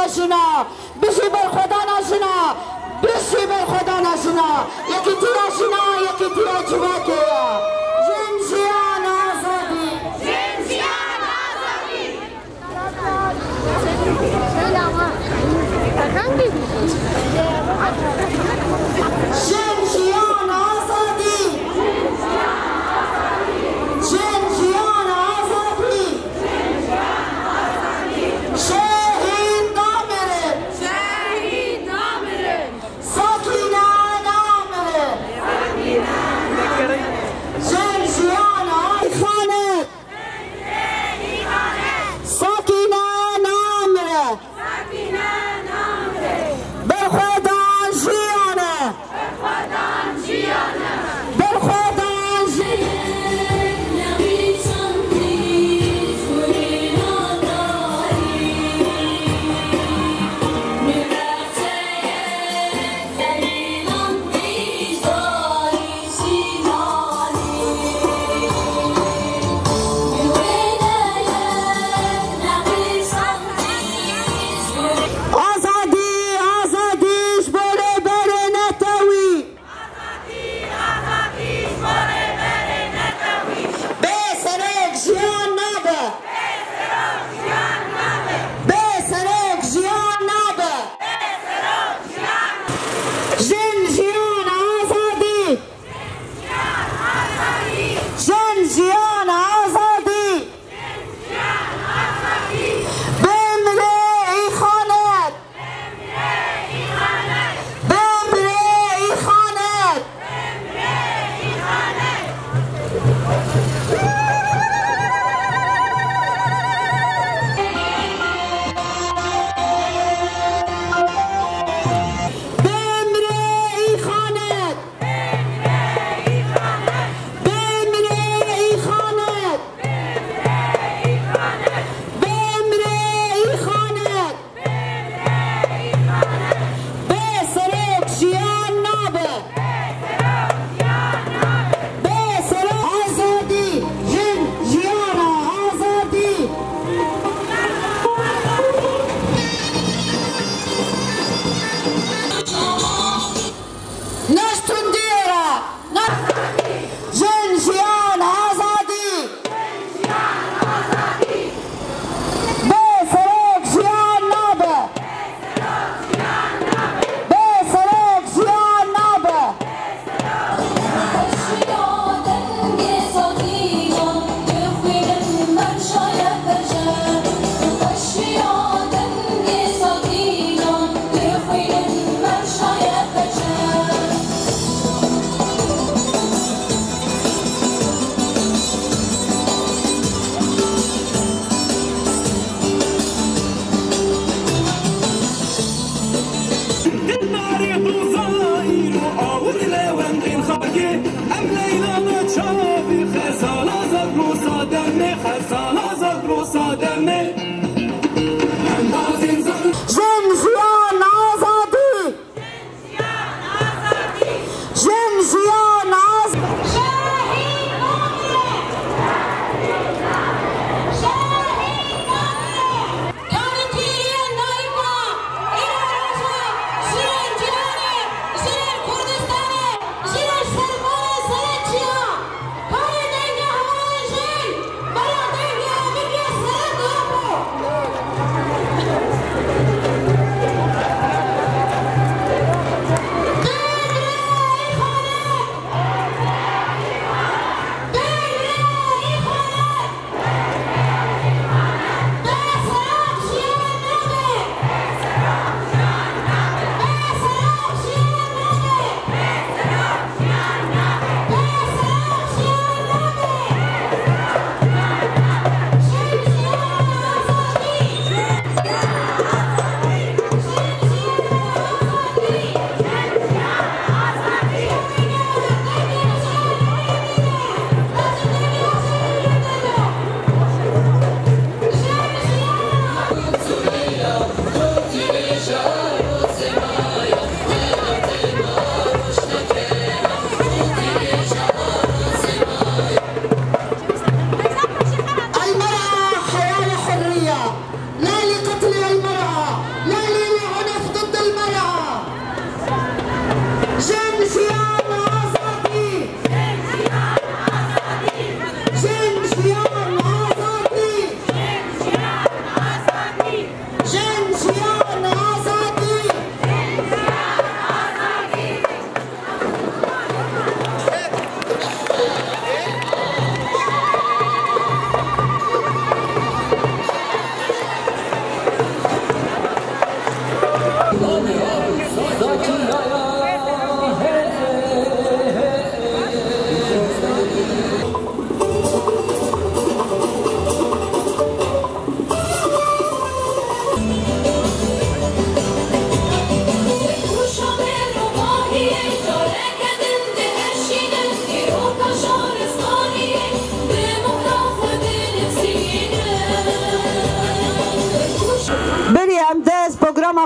نشنا بشی بر خدا نشنا بشی بر خدا نشنا یکی تیرا شنا یکی تیرا جواکه جنسیان آزادی جنسیان آزادی جنسیان آزادی جنسیان آزادی شهید نامره شهید نامره ساکینه نامره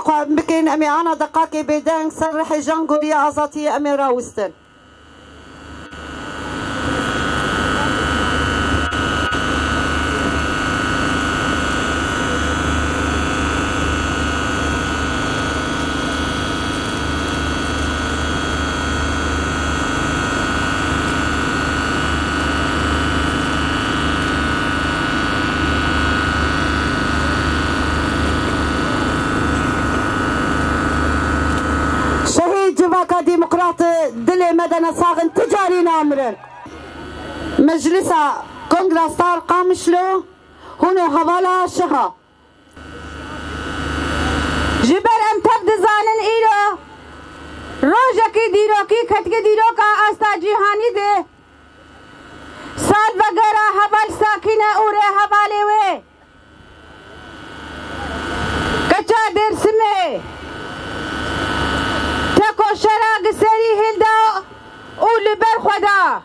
خو بكين أمي أنا دقاقي بيدان سرحي جنقو بيا عزاتي أمي راوستن جواكا ديمقراط دلي مدن ساغن تجاري نامرن مجلسا كونغرستار قامشلو هونو حوالا شها جبر ام تبد زانن ایرو روزکی دیرو کی خطکی دیرو کا آستا جهانی دے سال وغیرہ حوال ساکینہ اورے حوالے وے کچا درس میں شراق سری هلدا اول بر خدا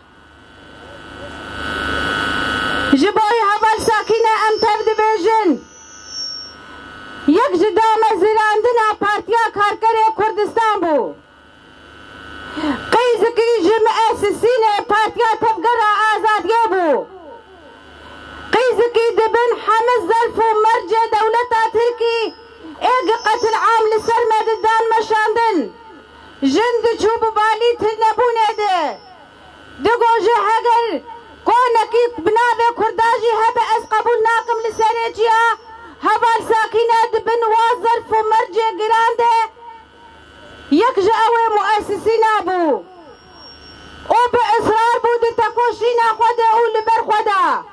جبوی حوال ساکینه ام تبد بیجن یک جدام زراندنا پارتیا کارکر کردستان بو قیز کی جمع اسسین پارتیا تفگر آزادی بو قیز کی دبن حمز ظرف و مرج دولتا ترکی ایگ قتل عام لسر مددان مشاندن جند چوب بالی تنبونه ده دگوجه هگر کونکی بنابه کرداجی هبه از قبول ناکم لسریجیا حوال ساکینه دبن وازرف و مرجع گرانده یک جاوه مؤسسین ابو او به اصرار بود تکوشین خود او لبر خدا